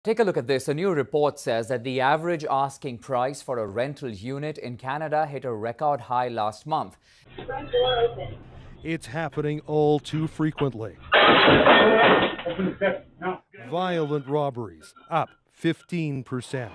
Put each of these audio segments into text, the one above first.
Take a look at this. A new report says that the average asking price for a rental unit in Canada hit a record high last month. Front door open. It's happening all too frequently. Violent robberies up 15%.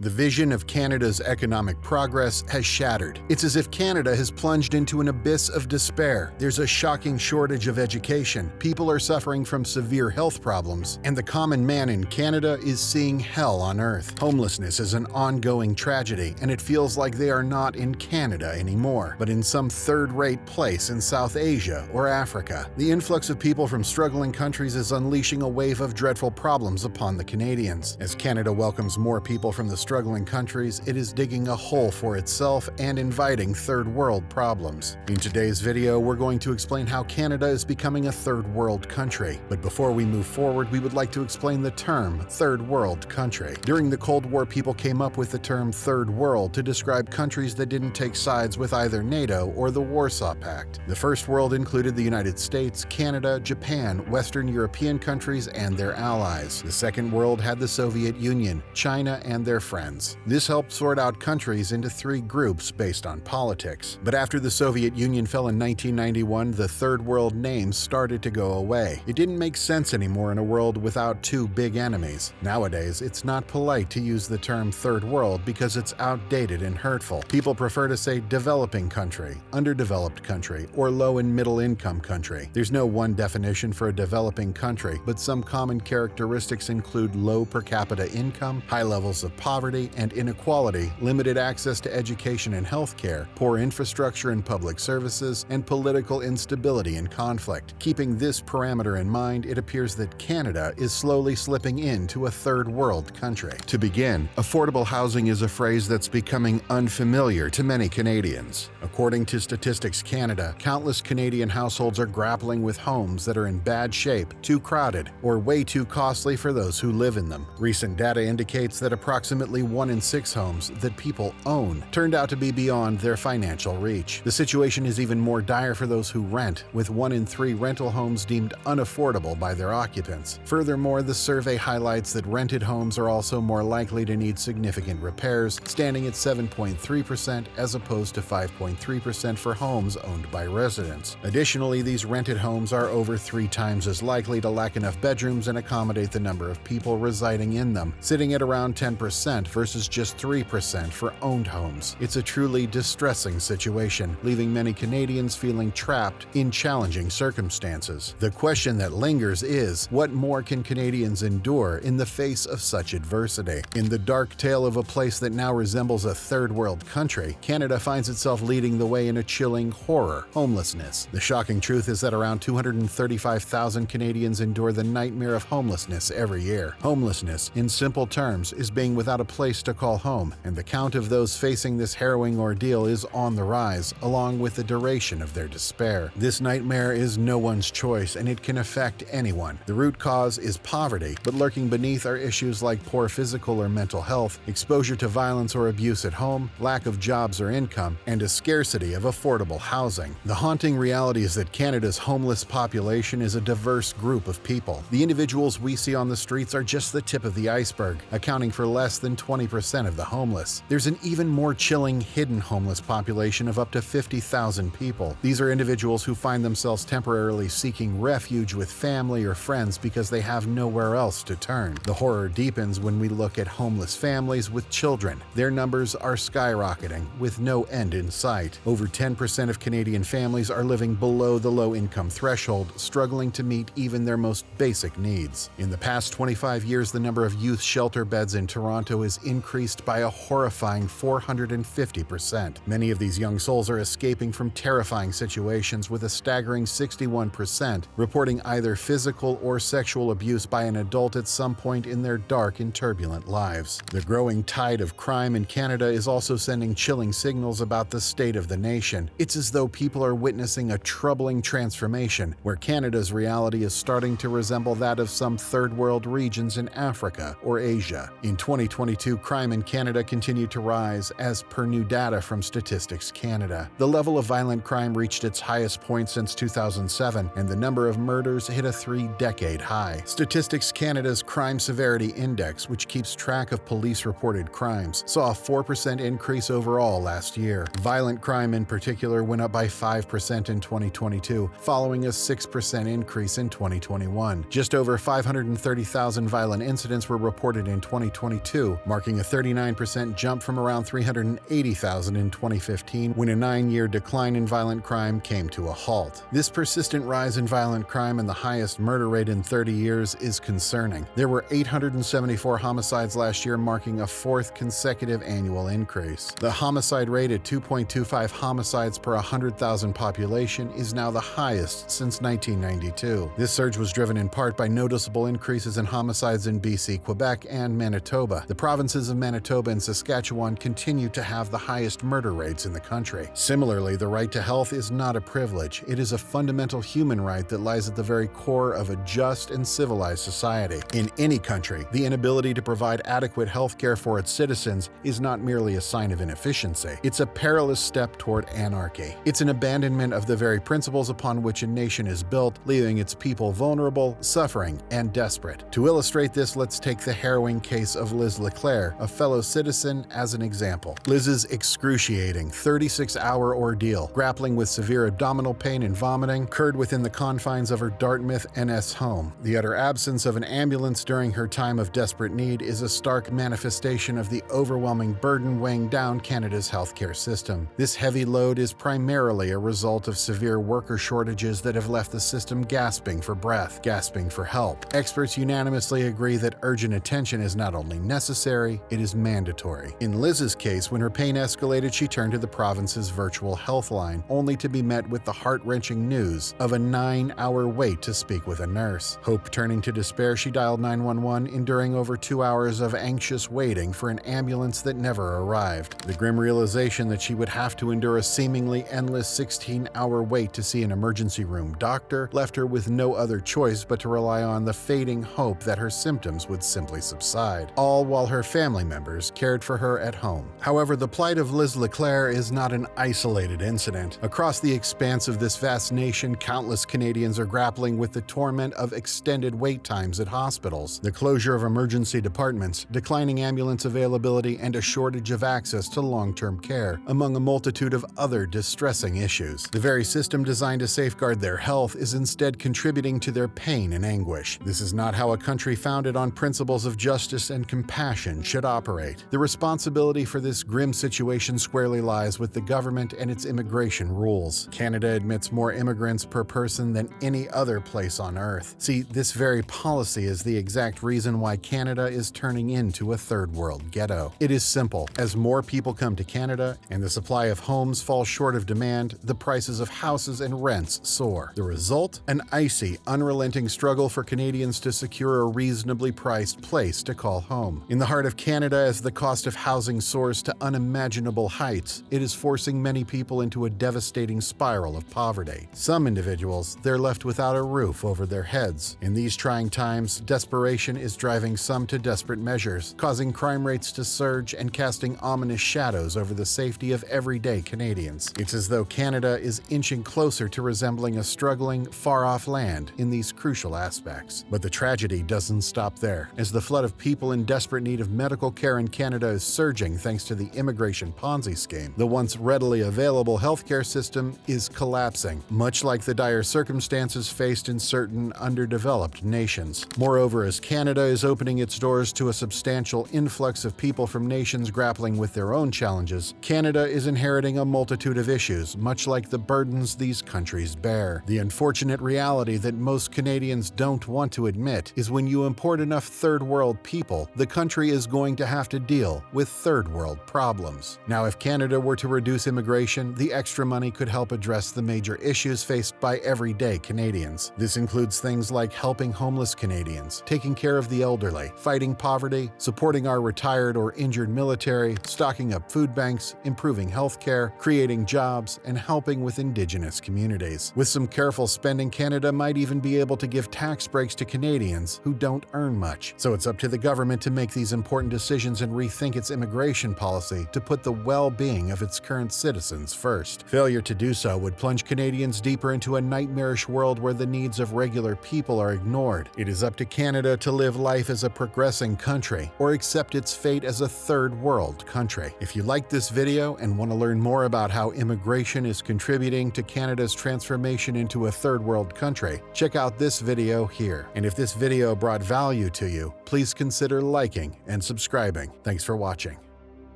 The vision of Canada's economic progress has shattered. It's as if Canada has plunged into an abyss of despair. There's a shocking shortage of education, people are suffering from severe health problems, and the common man in Canada is seeing hell on earth. Homelessness is an ongoing tragedy, and it feels like they are not in Canada anymore, but in some third-rate place in South Asia or Africa. The influx of people from struggling countries is unleashing a wave of dreadful problems upon the Canadians. As Canada welcomes more people from the struggling countries, it is digging a hole for itself and inviting third world problems. In today's video, we're going to explain how Canada is becoming a third world country. But before we move forward, we would like to explain the term third world country. During the Cold War, people came up with the term third world to describe countries that didn't take sides with either NATO or the Warsaw Pact. The first world included the United States, Canada, Japan, Western European countries, and their allies. The second world had the Soviet Union, China, and their friends. This helped sort out countries into three groups based on politics. But after the Soviet Union fell in 1991, the third world names started to go away. It didn't make sense anymore in a world without two big enemies. Nowadays, it's not polite to use the term third world because it's outdated and hurtful. People prefer to say developing country, underdeveloped country, or low and middle income country. There's no one definition for a developing country, but some common characteristics include low per capita income, high levels of poverty and inequality, limited access to education and healthcare, poor infrastructure and public services, and political instability and conflict. Keeping this parameter in mind, it appears that Canada is slowly slipping into a third world country. To begin, affordable housing is a phrase that's becoming unfamiliar to many Canadians. According to Statistics Canada, countless Canadian households are grappling with homes that are in bad shape, too crowded, or way too costly for those who live in them. Recent data indicates that approximately 1 in 6 homes that people own turned out to be beyond their financial reach. The situation is even more dire for those who rent, with 1 in 3 rental homes deemed unaffordable by their occupants. Furthermore, the survey highlights that rented homes are also more likely to need significant repairs, standing at 7.3% as opposed to 5.3% for homes owned by residents. Additionally, these rented homes are over 3 times as likely to lack enough bedrooms and accommodate the number of people residing in them, sitting at around 10% versus just 3% for owned homes. It's a truly distressing situation, leaving many Canadians feeling trapped in challenging circumstances. The question that lingers is, what more can Canadians endure in the face of such adversity? In the dark tale of a place that now resembles a third world country, Canada finds itself leading the way in a chilling horror: homelessness. The shocking truth is that around 235,000 Canadians endure the nightmare of homelessness every year. Homelessness, in simple terms, is being without a place to call home, and the count of those facing this harrowing ordeal is on the rise, along with the duration of their despair. This nightmare is no one's choice, and it can affect anyone. The root cause is poverty, but lurking beneath are issues like poor physical or mental health, exposure to violence or abuse at home, lack of jobs or income, and a scarcity of affordable housing. The haunting reality is that Canada's homeless population is a diverse group of people. The individuals we see on the streets are just the tip of the iceberg, accounting for less than 20% of the homeless. There's an even more chilling hidden homeless population of up to 50,000 people. These are individuals who find themselves temporarily seeking refuge with family or friends because they have nowhere else to turn. The horror deepens when we look at homeless families with children. Their numbers are skyrocketing, with no end in sight. Over 10% of Canadian families are living below the low-income threshold, struggling to meet even their most basic needs. In the past 25 years, the number of youth shelter beds in Toronto is increased by a horrifying 450%. Many of these young souls are escaping from terrifying situations, with a staggering 61% reporting either physical or sexual abuse by an adult at some point in their dark and turbulent lives. The growing tide of crime in Canada is also sending chilling signals about the state of the nation. It's as though people are witnessing a troubling transformation, where Canada's reality is starting to resemble that of some third world regions in Africa or Asia. In 2022, 2022, crime in Canada continued to rise, as per new data from Statistics Canada. The level of violent crime reached its highest point since 2007, and the number of murders hit a 3-decade high. Statistics Canada's Crime Severity Index, which keeps track of police-reported crimes, saw a 4% increase overall last year. Violent crime in particular went up by 5% in 2022, following a 6% increase in 2021. Just over 530,000 violent incidents were reported in 2022, marking a 39% jump from around 380,000 in 2015, when a 9-year decline in violent crime came to a halt. This persistent rise in violent crime and the highest murder rate in 30 years is concerning. There were 874 homicides last year, marking a 4th consecutive annual increase. The homicide rate at 2.25 homicides per 100,000 population is now the highest since 1992. This surge was driven in part by noticeable increases in homicides in BC, Quebec, and Manitoba. The provinces of Manitoba and Saskatchewan continue to have the highest murder rates in the country. Similarly, the right to health is not a privilege. It is a fundamental human right that lies at the very core of a just and civilized society. In any country, the inability to provide adequate health care for its citizens is not merely a sign of inefficiency. It's a perilous step toward anarchy. It's an abandonment of the very principles upon which a nation is built, leaving its people vulnerable, suffering, and desperate. To illustrate this, let's take the harrowing case of Liz Leclair, a fellow citizen, as an example. Liz's excruciating 36-hour ordeal, grappling with severe abdominal pain and vomiting, occurred within the confines of her Dartmouth NS home. The utter absence of an ambulance during her time of desperate need is a stark manifestation of the overwhelming burden weighing down Canada's healthcare system. This heavy load is primarily a result of severe worker shortages that have left the system gasping for breath, gasping for help. Experts unanimously agree that urgent attention is not only necessary, it is mandatory. In Liz's case, when her pain escalated, she turned to the province's virtual health line, only to be met with the heart-wrenching news of a 9-hour wait to speak with a nurse. Hope turning to despair, she dialed 911, enduring over 2 hours of anxious waiting for an ambulance that never arrived. The grim realization that she would have to endure a seemingly endless 16-hour wait to see an emergency room doctor left her with no other choice but to rely on the fading hope that her symptoms would simply subside, all while her family members cared for her at home. However, the plight of Liz Leclair is not an isolated incident. Across the expanse of this vast nation, countless Canadians are grappling with the torment of extended wait times at hospitals, the closure of emergency departments, declining ambulance availability, and a shortage of access to long-term care, among a multitude of other distressing issues. The very system designed to safeguard their health is instead contributing to their pain and anguish. This is not how a country founded on principles of justice and compassion should operate. The responsibility for this grim situation squarely lies with the government and its immigration rules. Canada admits more immigrants per person than any other place on Earth. See, this very policy is the exact reason why Canada is turning into a third-world ghetto. It is simple. As more people come to Canada and the supply of homes falls short of demand, the prices of houses and rents soar. The result? An icy, unrelenting struggle for Canadians to secure a reasonably priced place to call home. In the heart of Canada, as the cost of housing soars to unimaginable heights, it is forcing many people into a devastating spiral of poverty. Some individuals, they're left without a roof over their heads. In these trying times, desperation is driving some to desperate measures, causing crime rates to surge and casting ominous shadows over the safety of everyday Canadians. It's as though Canada is inching closer to resembling a struggling, far-off land in these crucial aspects. But the tragedy doesn't stop there. As the flood of people in desperate need of medical care in Canada is surging thanks to the immigration Ponzi scheme, the once readily available healthcare system is collapsing, much like the dire circumstances faced in certain underdeveloped nations. Moreover, as Canada is opening its doors to a substantial influx of people from nations grappling with their own challenges, Canada is inheriting a multitude of issues, much like the burdens these countries bear. The unfortunate reality that most Canadians don't want to admit is when you import enough third-world people, the country is going to have to deal with third-world problems. Now, if Canada were to reduce immigration, the extra money could help address the major issues faced by everyday Canadians. This includes things like helping homeless Canadians, taking care of the elderly, fighting poverty, supporting our retired or injured military, stocking up food banks, improving healthcare, creating jobs, and helping with Indigenous communities. With some careful spending, Canada might even be able to give tax breaks to Canadians who don't earn much. So it's up to the government to make these important important decisions and rethink its immigration policy to put the well-being of its current citizens first. Failure to do so would plunge Canadians deeper into a nightmarish world where the needs of regular people are ignored. It is up to Canada to live life as a progressing country or accept its fate as a third world country. If you like this video and want to learn more about how immigration is contributing to Canada's transformation into a third world country, check out this video here. And if this video brought value to you, please consider liking and subscribing. Thanks for watching.